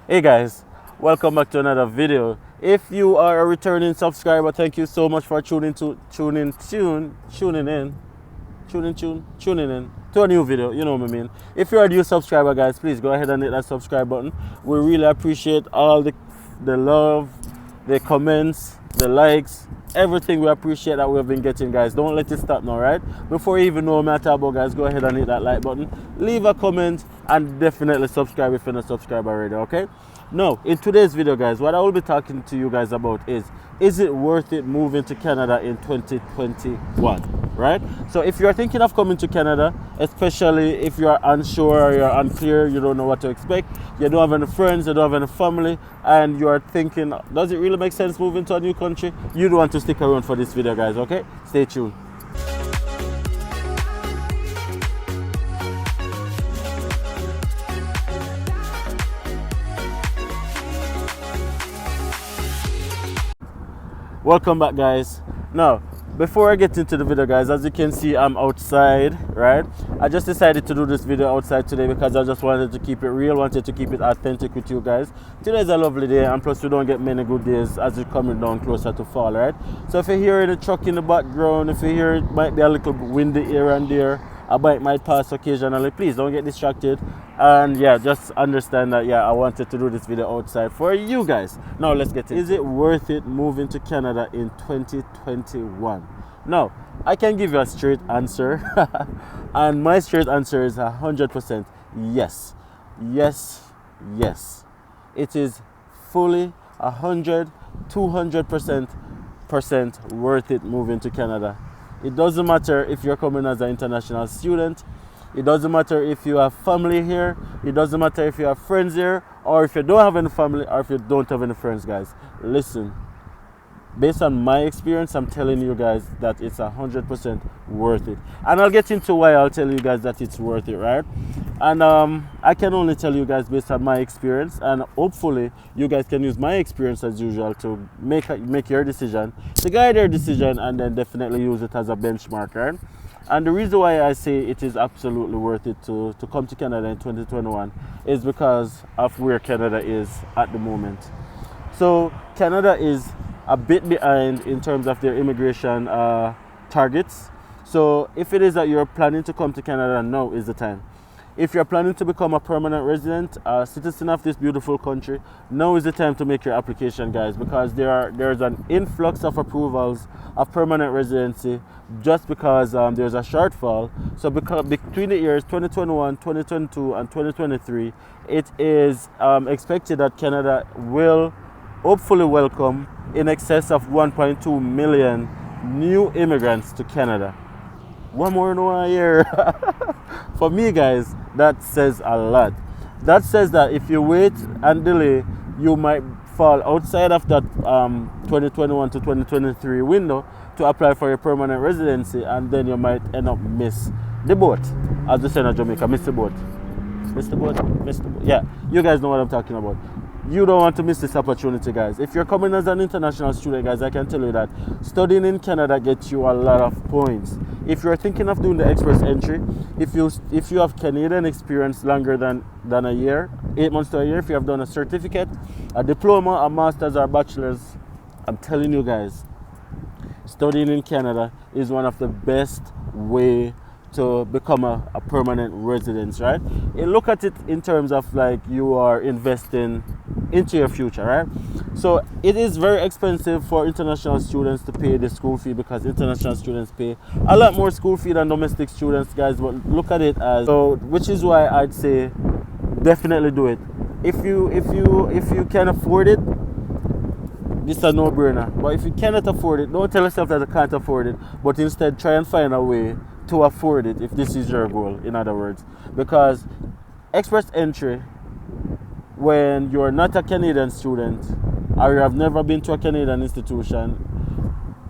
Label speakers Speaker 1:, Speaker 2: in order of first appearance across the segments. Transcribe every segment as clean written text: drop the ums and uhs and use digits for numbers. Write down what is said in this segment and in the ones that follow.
Speaker 1: Hey guys, welcome back to another video. If you are a returning subscriber, thank you so much for tuning in to a new video. You know what I mean. If you're a new subscriber, guys, please go ahead and hit that subscribe button. We really appreciate all the love, the comments, the likes, everything. We appreciate that we've been getting, guys. Don't let it stop now, right? Before you even know what I'm talking about, guys, go ahead and hit that like button, leave a comment, and definitely subscribe if you're not subscribed already, okay? Now, in today's video, guys, what I will be talking to you guys about is it worth it moving to Canada in 2021, right? So if you're thinking of coming to Canada, especially if you're unsure or you're unclear, you don't know what to expect, you don't have any friends, you don't have any family, and you're thinking, does it really make sense moving to a new country? You don't want to stick around for this video, guys, okay? Stay tuned. Welcome back, guys. Now, before I get into the video, guys, as you can see, I'm outside, right? I just decided to do this video outside today because I just wanted to keep it real, wanted to keep it authentic with you guys. Today's a lovely day, and plus we don't get many good days as it's coming down closer to fall, right? So if you hear the truck in the background, if you hear it might be a little windy here and there, a bike might pass occasionally, please don't get distracted. And yeah, just understand that I wanted to do this video outside for you guys. Now let's get it. Is it worth it moving to Canada in 2021? Now, I can give you a straight answer. And my straight answer is 100% yes. Yes. It is fully 200% worth it moving to Canada. It doesn't matter if you're coming as an international student. It doesn't matter if you have family here. It doesn't matter if you have friends here, or if you don't have any family, or if you don't have any friends, guys. Listen, based on my experience, I'm telling you guys that it's 100% worth it. And I'll get into why I'll tell you guys that it's worth it, right? And I can only tell you guys based on my experience, and hopefully you guys can use my experience as usual to make your decision, to guide your decision, and then definitely use it as a benchmark, right? And the reason why I say it is absolutely worth it to come to Canada in 2021 is because of where Canada is at the moment. So Canada is a bit behind in terms of their immigration targets. So if it is that you're planning to come to Canada, now is the time. If you're planning to become a permanent resident, a citizen of this beautiful country, now is the time to make your application, guys, because there's an influx of approvals of permanent residency just because there's a shortfall. So between the years 2021, 2022, and 2023, it is expected that Canada will hopefully welcome in excess of 1.2 million new immigrants to Canada. One more in 1 year. For me, guys, that says a lot. That says that if you wait and delay, you might fall outside of that 2021 to 2023 window to apply for your permanent residency, and then you might end up miss the boat. As we say in Jamaica, miss the boat. Miss the boat? Miss the boat. Yeah, you guys know what I'm talking about. You don't want to miss this opportunity, guys. If you're coming as an international student, guys, I can tell you that studying in Canada gets you a lot of points. If you're thinking of doing the express entry, if you have Canadian experience longer than a year, 8 months to a year, if you have done a certificate, a diploma, a master's, or a bachelor's, I'm telling you guys, studying in Canada is one of the best way to become a permanent resident, right? And look at it in terms of like you are investing into your future, right? So it is very expensive for international students to pay the school fee because international students pay a lot more school fee than domestic students, guys. But look at it as so, which is why I'd say definitely do it. If you can afford it, this is a no-brainer. But if you cannot afford it, don't tell yourself that you can't afford it, but instead try and find a way to afford it if this is your goal, in other words. Because express entry, when you're not a Canadian student or you have never been to a Canadian institution,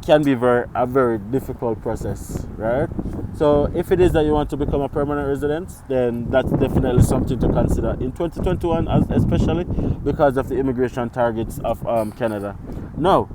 Speaker 1: can be a very difficult process, right? So if it is that you want to become a permanent resident, then that's definitely something to consider in 2021, especially because of the immigration targets of Canada. Now,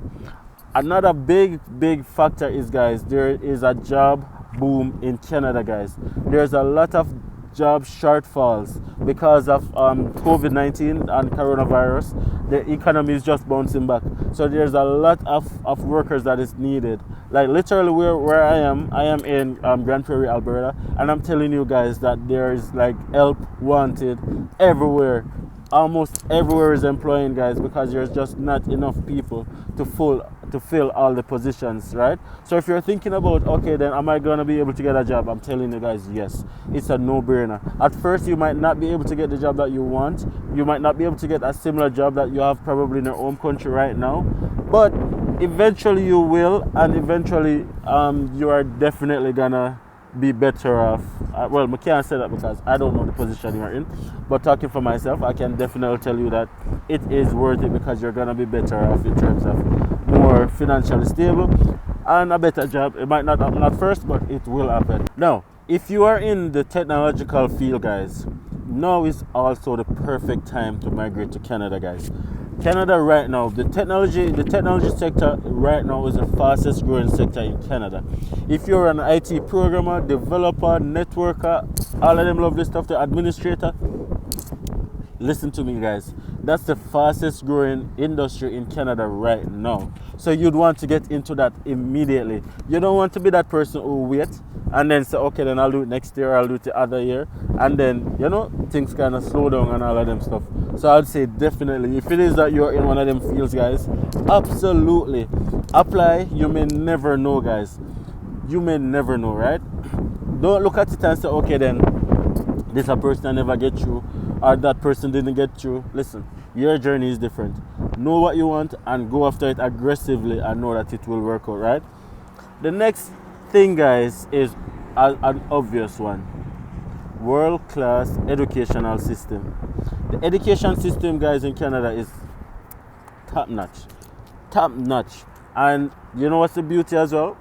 Speaker 1: another big factor is, guys, there is a job boom in Canada, guys. There's a lot of job shortfalls because of COVID-19 and coronavirus. The economy is just bouncing back. So there's a lot of workers that is needed. Like literally where I am in Grand Prairie, Alberta, and I'm telling you guys that there is like help wanted everywhere. Almost everywhere is employing, guys, because there's just not enough people to fill all the positions, right? So if you're thinking about, okay, then am I gonna be able to get a job? I'm telling you guys, yes, it's a no-brainer. At first, you might not be able to get the job that you want. You might not be able to get a similar job that you have probably in your home country right now, but eventually you will, and eventually you are definitely gonna be better off. Well, I can't say that because I don't know the position you're in, but talking for myself, I can definitely tell you that it is worth it because you're gonna be better off in terms of more financially stable and a better job. It might not happen at first, but it will happen. Now, if you are in the technological field, guys, now is also the perfect time to migrate to Canada, guys. Canada right now, the technology sector right now is the fastest growing sector in Canada. If you're an IT programmer, developer, networker, all of them love this stuff, the administrator, listen to me, guys. That's the fastest growing industry in Canada right now. So you'd want to get into that immediately. You don't want to be that person who wait and then say, okay, then I'll do it next year, I'll do it the other year, and then, you know, things kind of slow down and all of them stuff. So I'd say definitely, if it is that you're in one of them fields, guys, absolutely apply. You may never know, guys. You may never know, right? Don't look at it and say, okay, then this a person I never get through, or that person didn't get through. Listen, your journey is different. Know what you want and go after it aggressively and know that it will work out, right? The next thing, guys, is an obvious one. World-class educational system. The education system, guys, in Canada is top-notch. And you know what's the beauty as well?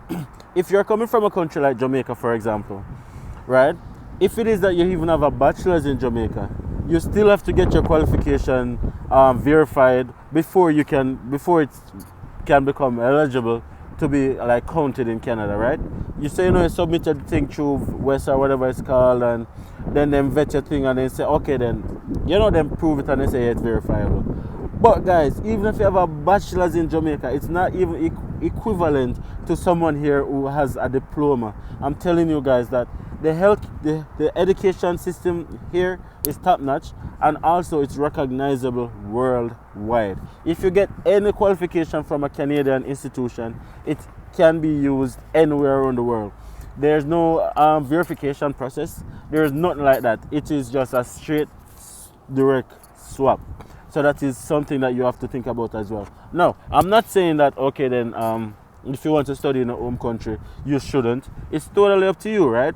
Speaker 1: If you're coming from a country like Jamaica, for example, right? If it is that you even have a bachelor's in Jamaica, you still have to get your qualification verified before it can become eligible to be like counted in Canada, right? You say, you know, you submitted the thing through West or whatever it's called, and then them vet your thing and then say, okay, then, you know, them prove it and they say it's verifiable. But guys, even if you have a bachelor's in Jamaica, it's not even equivalent to someone here who has a diploma. I'm telling you guys that the education system here is top notch, and also it's recognizable worldwide. If you get any qualification from a Canadian institution, it can be used anywhere around the world. There's no verification process. There's nothing like that. It is just a straight, direct swap. So that is something that you have to think about as well. Now, I'm not saying that, okay, then if you want to study in a home country, you shouldn't. It's totally up to you, right?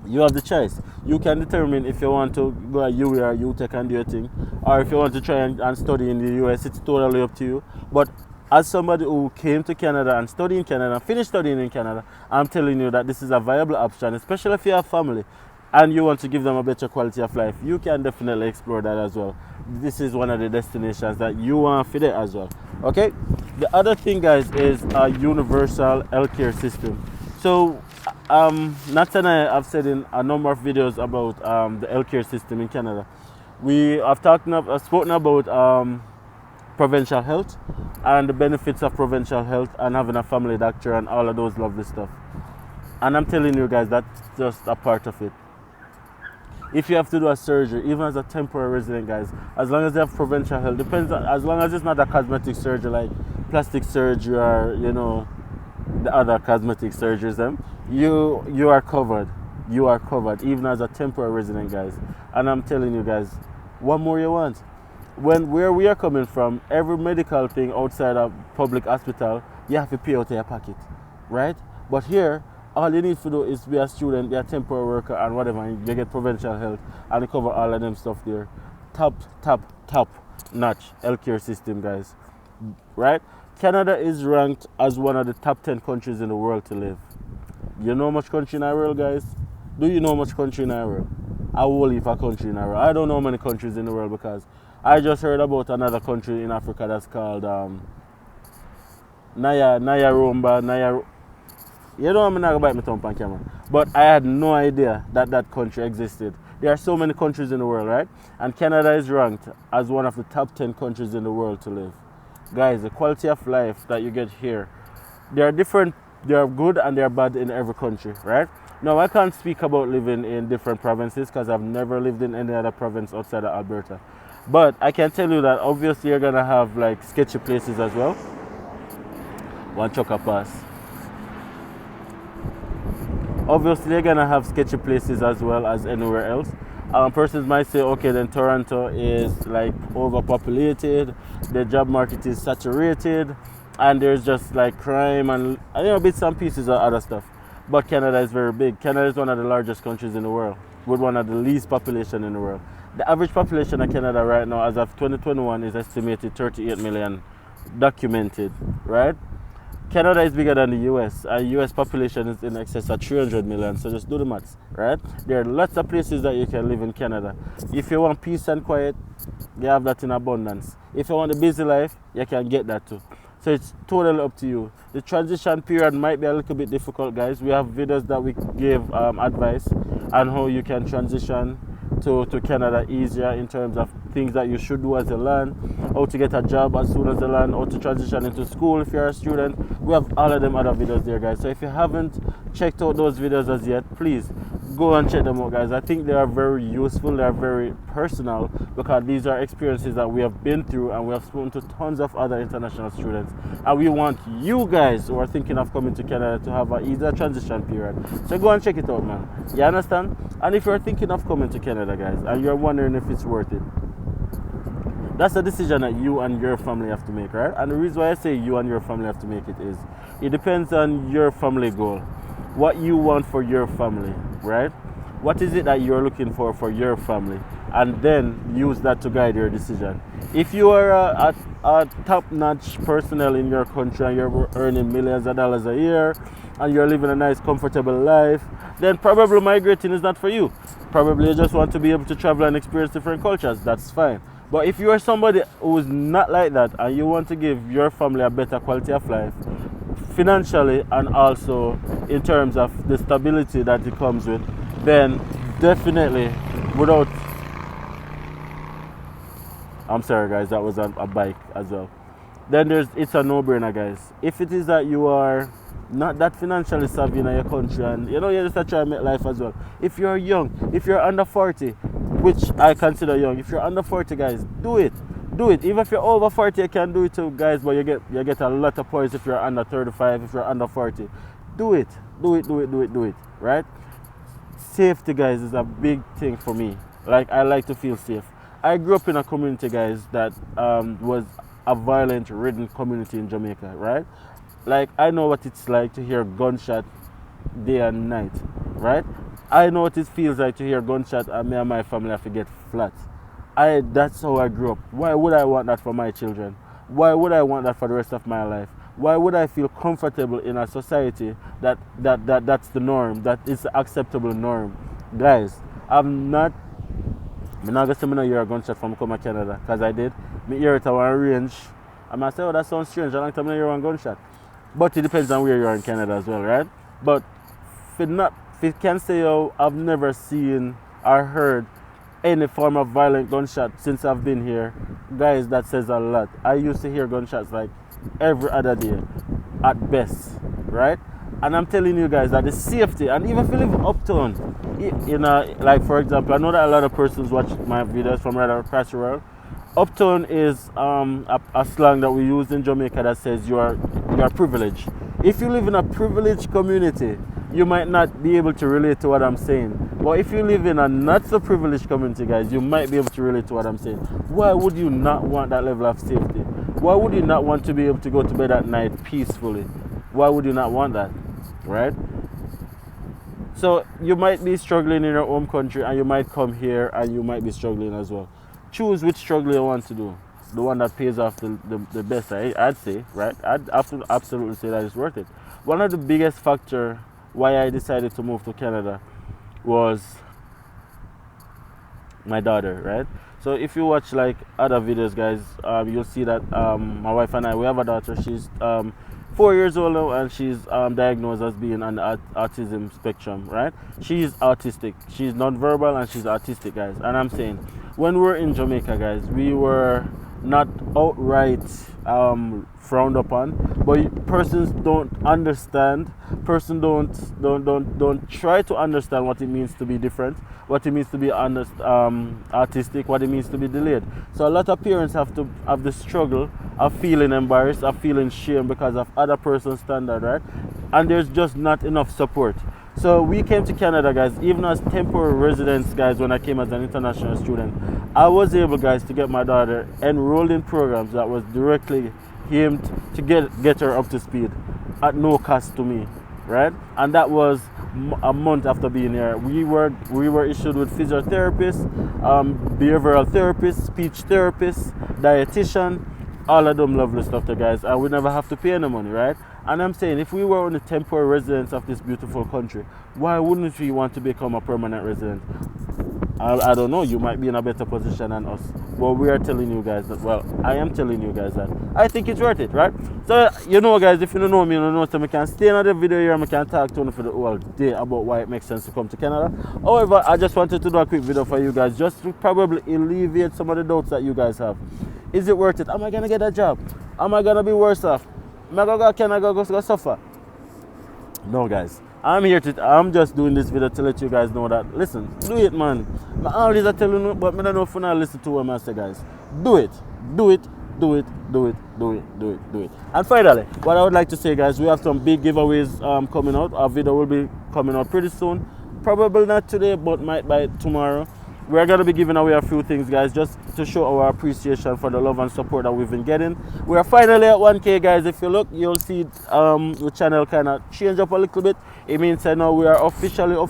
Speaker 1: You have the choice. You can determine if you want to go at UWI or UTech and do your thing, or if you want to try and study in the US. It's totally up to you. But as somebody who came to Canada and studied in Canada, finished studying in Canada, I'm telling you that this is a viable option, especially if you have family and you want to give them a better quality of life. You can definitely explore that as well. This is one of the destinations that you want to fit as well. Okay? The other thing, guys, is a universal healthcare system. So, Nat and I have said in a number of videos about the healthcare system in Canada. We have spoken about provincial health and the benefits of provincial health and having a family doctor and all of those lovely stuff. And I'm telling you guys, that's just a part of it. If you have to do a surgery, even as a temporary resident, guys, as long as you have provincial health, as long as it's not a cosmetic surgery like plastic surgery or, you know, the other cosmetic surgeries, you are covered. You are covered, even as a temporary resident, guys. And I'm telling you guys, what more you want? Where we are coming from, every medical thing outside a public hospital, you have to pay out of your pocket, right? But here, all you need to do is be a student, be a temporary worker, and whatever, and you get provincial health, and you cover all of them stuff there. Top notch healthcare system, guys, right? Canada is ranked as one of the top 10 countries in the world to live. You know how much country in the world, guys? Do you know how much country in the world? I will leave a country in the world. I don't know how many countries in the world because I just heard about another country in Africa that's called Naya. You know, I'm not going to bite my tongue on camera. But I had no idea that that country existed. There are so many countries in the world, right? And Canada is ranked as one of the top 10 countries in the world to live. Guys, the quality of life that you get here, there are different, they are good and they are bad in every country, right? Now, I can't speak about living in different provinces because I've never lived in any other province outside of Alberta. But I can tell you that obviously you're gonna have like sketchy places as well. One choker pass. Obviously you're gonna have sketchy places as well as anywhere else. Persons might say, okay, then Toronto is like overpopulated, the job market is saturated, and there's just like crime and bits and pieces of other stuff. But Canada is very big. Canada is one of the largest countries in the world, with one of the least population in the world. The average population of Canada right now, as of 2021, is estimated 38 million documented, right? Canada is bigger than the US. US population is in excess of 300 million, so just do the maths, right? There are lots of places that you can live in Canada. If you want peace and quiet, you have that in abundance. If you want a busy life, you can get that too. So it's totally up to you. The transition period might be a little bit difficult, guys. We have videos that we give advice on how you can transition to Canada easier in terms of things that you should do as you learn, how to get a job as soon as you learn, how to transition into school if you're a student. We have all of them other videos there, guys. So if you haven't checked out those videos as yet, please go and check them out, guys. I think they are very useful, they are very personal, because these are experiences that we have been through and we have spoken to tons of other international students, and we want you guys who are thinking of coming to Canada to have an easier transition period. So go and check it out, man. You understand? And if you're thinking of coming to Canada, guys, and you're wondering if it's worth it, that's a decision that you and your family have to make, right? And the reason why I say you and your family have to make it is it depends on your family goal, what you want for your family, right? What is it that you're looking for your family? And then use that to guide your decision. If you are a top-notch personnel in your country and you're earning millions of dollars a year and you're living a nice, comfortable life, then probably migrating is not for you. Probably you just want to be able to travel and experience different cultures. That's fine. But if you are somebody who is not like that and you want to give your family a better quality of life, financially and also in terms of the stability that it comes with, then definitely without... I'm sorry, guys, that was a bike as well. Then it's a no-brainer, guys. If it is that you are not that financially savvy in your country and you just try to make life as well. If you're young, if you're under 40, which I consider young, if you're under 40, guys, do it. Do it. Even if you're over 40, you can do it too, guys, but you get a lot of points if you're under 35, if you're under 40. Do it. Do it, right? Safety, guys, is a big thing for me. Like, I like to feel safe. I grew up in a community, guys, that was a violent-ridden community in Jamaica, right? Like, I know what it's like to hear gunshot day and night, right? I know what it feels like to hear gunshot and me and my family have to get flat. That's how I grew up. Why would I want that for my children? Why would I want that for the rest of my life? Why would I feel comfortable in a society that's the norm, that is the acceptable norm? Guys, I'm not going to say I hear a gunshot from come to Canada, because I did. I hear it at one range. And I say, oh, that sounds strange. I long time I hear one gunshot. But it depends on where you are in Canada as well, right? But if you can say, oh, I've never seen or heard any form of violent gunshot since I've been here, guys, that says a lot. I used to hear gunshots like every other day at best, right? And I'm telling you guys that the safety, and even if you live uptown, like for example, I know that a lot of persons watch my videos from right across the world. Uptown is a slang that we use in Jamaica that says you are privileged. If you live in a privileged community, you might not be able to relate to what I'm saying. But if you live in a not so privileged community, guys, you might be able to relate to what I'm saying. Why would you not want that level of safety? Why would you not want to be able to go to bed at night peacefully? Why would you not want that? Right? So you might be struggling in your home country and you might come here and you might be struggling as well. Choose which struggle you want to do. The one that pays off the best, I'd say, right? I'd absolutely say that it's worth it. One of the biggest factors why I decided to move to Canada was my daughter, right? So if you watch like other videos, guys, you'll see that my wife and I, we have a daughter. She's 4 years old now, and she's diagnosed as being on the autism spectrum, right? She's autistic. She's non-verbal and she's autistic, guys. And I'm saying, when we were in Jamaica, guys, we were not outright frowned upon, but persons don't understand. Persons don't try to understand what it means to be different, what it means to be artistic, what it means to be delayed. So a lot of parents have to have the struggle of feeling embarrassed, of feeling shame because of other person's standard, right? And there's just not enough support. So we came to Canada, guys, even as temporary residents, guys. When I came as an international student, I was able, guys, to get my daughter enrolled in programs that was directly aimed to get her up to speed at no cost to me, right? And that was a month after being here. We were issued with physiotherapists, behavioral therapists, speech therapists, dietitian, all of them lovely stuff there, guys, and we never have to pay any money, right? And I'm saying, if we were on the temporary residents of this beautiful country, why wouldn't we want to become a permanent resident? I don't know, you might be in a better position than us, but we are telling you guys that, well, I am telling you guys that I think it's worth it, right? So, you know, guys, if you don't know me, you don't know, so I can stay in the video here and I can talk to you for the whole day about why it makes sense to come to Canada. However, I just wanted to do a quick video for you guys, just to probably alleviate some of the doubts that you guys have. Is it worth it? Am I going to get a job? Am I going to be worse off? Can I go suffer? No, guys. I'm just doing this video to let you guys know that, listen, do it, man. I always telling you, but I don't know if you not listen to what I say, guys. Do it. Do it. Do it. Do it. Do it. Do it. Do it. And finally, what I would like to say, guys, we have some big giveaways coming out. Our video will be coming out pretty soon. Probably not today, but might by tomorrow. We're going to be giving away a few things, guys, just to show our appreciation for the love and support that we've been getting. We are finally at 1K, guys. If you look, you'll see the channel kind of change up a little bit. It means that now we are officially now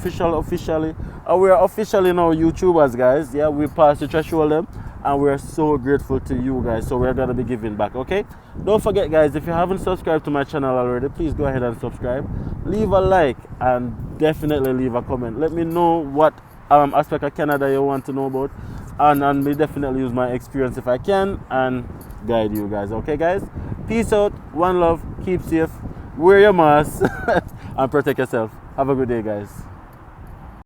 Speaker 1: YouTubers, guys. Yeah, we passed the threshold them, and we're so grateful to you guys. So we're going to be giving back, okay? Don't forget, guys, if you haven't subscribed to my channel already, please go ahead and subscribe. Leave a like and definitely leave a comment. Let me know what aspect of Canada you want to know about, and we definitely use my experience if I can and guide you guys. Okay, guys, peace out, one love, keep safe, wear your mask and protect yourself. Have a good day, guys.